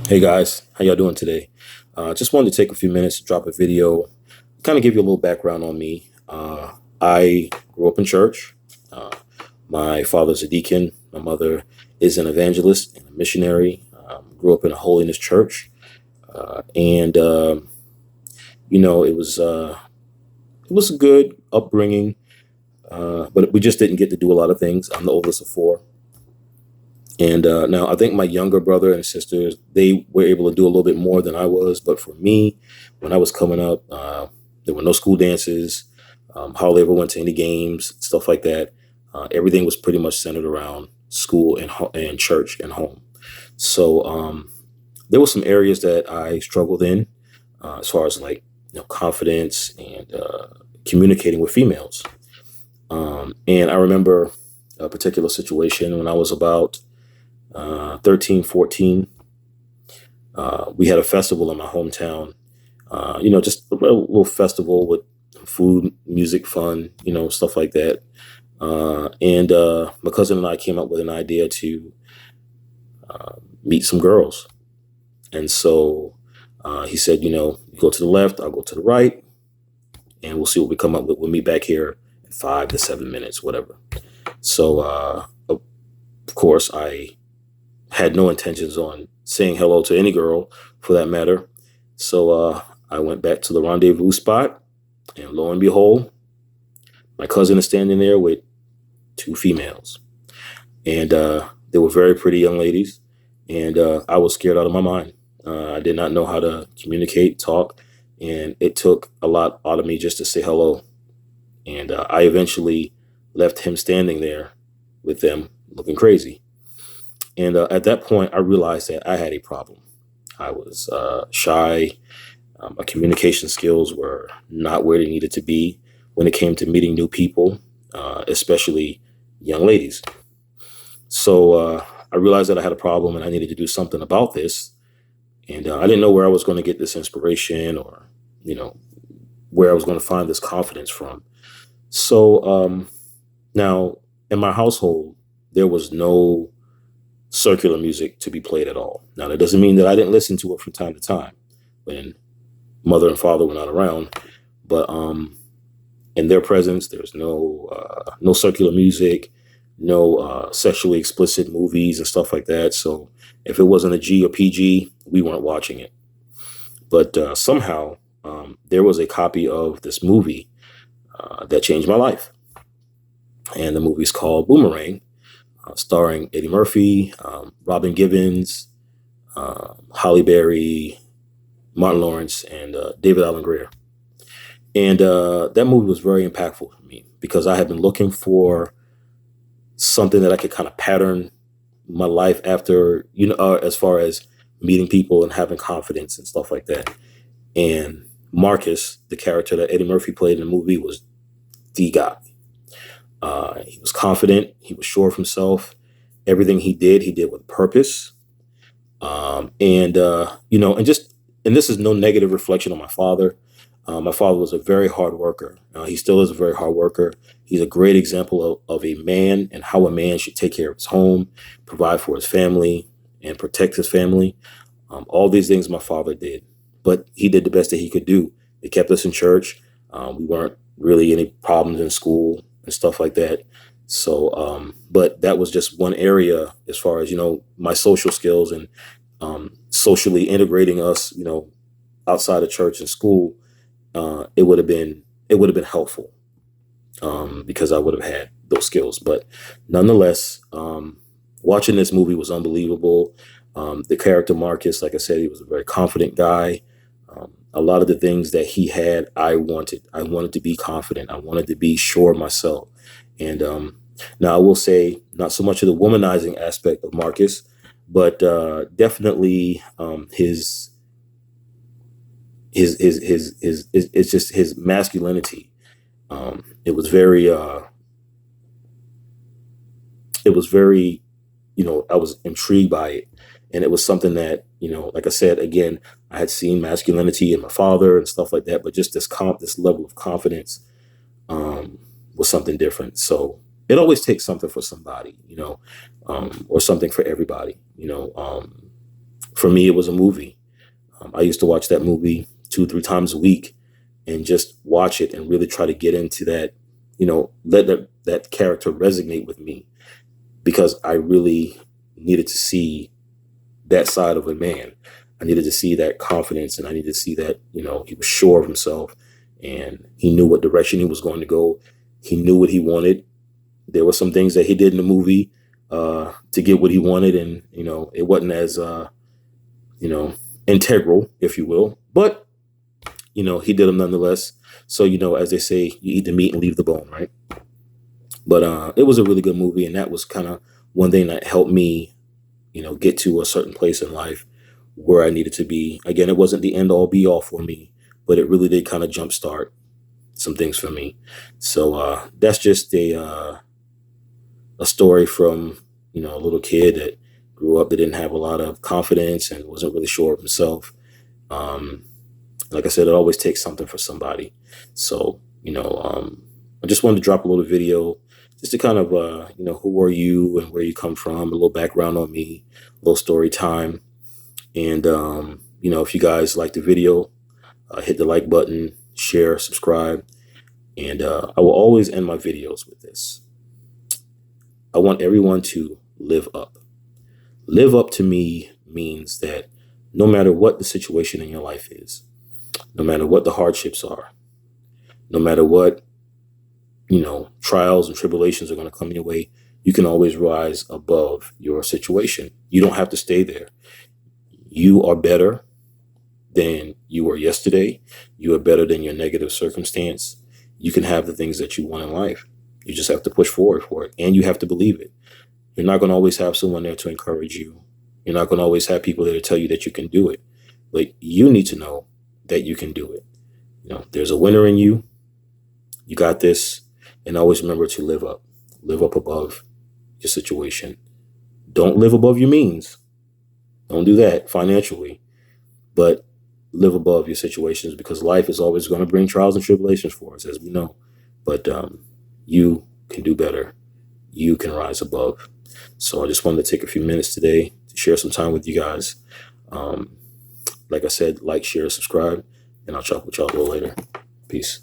Hey guys, how y'all doing today? Just wanted to take a few minutes to drop a video, kind of give you a little background on me. I grew up in church. Uh, my father's a deacon. My mother is an evangelist and a missionary. Grew up in a holiness church, and it was a good upbringing. But we just didn't get to do a lot of things. I'm the oldest of four. And now I think my younger brother and sisters, they were able to do a little bit more than I was. But for me, when I was coming up, there were no school dances, hardly ever went to any games, stuff like that. Everything was pretty much centered around school and church and home. So there were some areas that I struggled in as far as like confidence and communicating with females. And I remember a particular situation when I was about 13, 14. We had a festival in my hometown, just a little festival with food, music, fun, stuff like that. And my cousin and I came up with an idea to meet some girls. And so he said, you go to the left, I'll go to the right, and we'll see what we come up with. We'll meet back here in 5 to 7 minutes, whatever. So, of course, I had no intentions on saying hello to any girl for that matter. So I went back to the rendezvous spot, and lo and behold, my cousin is standing there with two females. And they were very pretty young ladies. And I was scared out of my mind. I did not know how to communicate, talk. And it took a lot out of me just to say hello. And I eventually left him standing there with them looking crazy. And at that point, I realized that I had a problem. I was shy. My communication skills were not where they needed to be when it came to meeting new people, especially young ladies. So I realized that I had a problem and I needed to do something about this. And I didn't know where I was going to get this inspiration or, where I was going to find this confidence from. So now in my household, there was no circular music to be played at all. Now, that doesn't mean that I didn't listen to it from time to time when mother and father were not around, but in their presence, there's no circular music, no sexually explicit movies and stuff like that. So if it wasn't a G or PG, we weren't watching it. But somehow there was a copy of this movie that changed my life. And the movie's called Boomerang, starring Eddie Murphy, Robin Givens, Holly Berry, Martin Lawrence, and David Allen Greer. And that movie was very impactful for me because I had been looking for something that I could kind of pattern my life after, as far as meeting people and having confidence and stuff like that. And Marcus, the character that Eddie Murphy played in the movie, was the guy. He was confident. He was sure of himself. Everything he did with purpose. And this is no negative reflection on my father. My father was a very hard worker. He still is a very hard worker. He's a great example of a man and how a man should take care of his home, provide for his family, and protect his family. All these things my father did, but he did the best that he could do. He kept us in church. We weren't really any problems in school and stuff like that. So, but that was just one area as far as, my social skills and socially integrating us, outside of church and school. It would have been helpful because I would have had those skills. But nonetheless, watching this movie was unbelievable. The character Marcus, like I said, he was a very confident guy. A lot of the things that he had, I wanted. I wanted to be confident. I wanted to be sure of myself. And now I will say, not so much of the womanizing aspect of Marcus, but definitely his it's just his masculinity. It was very I was intrigued by it. And it was something that, like I said, again, I had seen masculinity in my father and stuff like that, but just this level of confidence was something different. So it always takes something for somebody, or something for everybody. For me, it was a movie. I used to watch that movie 2, 3 times a week and just watch it and really try to get into that, let that character resonate with me because I really needed to see that side of a man. I needed to see that confidence and I needed to see that, he was sure of himself and he knew what direction he was going to go. He knew what he wanted. There were some things that he did in the movie to get what he wanted. And, it wasn't as, integral, if you will, but, he did them nonetheless. So, as they say, you eat the meat and leave the bone, right? But it was a really good movie. And that was kind of one thing that helped me, get to a certain place in life where I needed to be. Again, it wasn't the end all be all for me, but it really did kind of jumpstart some things for me. So that's just a story from, a little kid that grew up that didn't have a lot of confidence and wasn't really sure of himself. Like I said, it always takes something for somebody. So, I just wanted to drop a little video just to kind of, who are you and where you come from, a little background on me, a little story time. And, if you guys like the video, hit the like button, share, subscribe. And I will always end my videos with this. I want everyone to live up. Live up to me means that no matter what the situation in your life is, no matter what the hardships are, no matter what, trials and tribulations are going to come your way, you can always rise above your situation. You don't have to stay there. You are better than you were yesterday. You are better than your negative circumstance. You can have the things that you want in life. You just have to push forward for it, and you have to believe it. You're not going to always have someone there to encourage you. You're not going to always have people there to tell you that you can do it. But you need to know that you can do it. There's a winner in you. You got this. And always remember to live up. Live up above your situation. Don't live above your means. Don't do that financially. But live above your situations because life is always going to bring trials and tribulations for us, as we know. But you can do better. You can rise above. So I just wanted to take a few minutes today to share some time with you guys. Like I said, like, share, subscribe, and I'll talk with y'all a little later. Peace.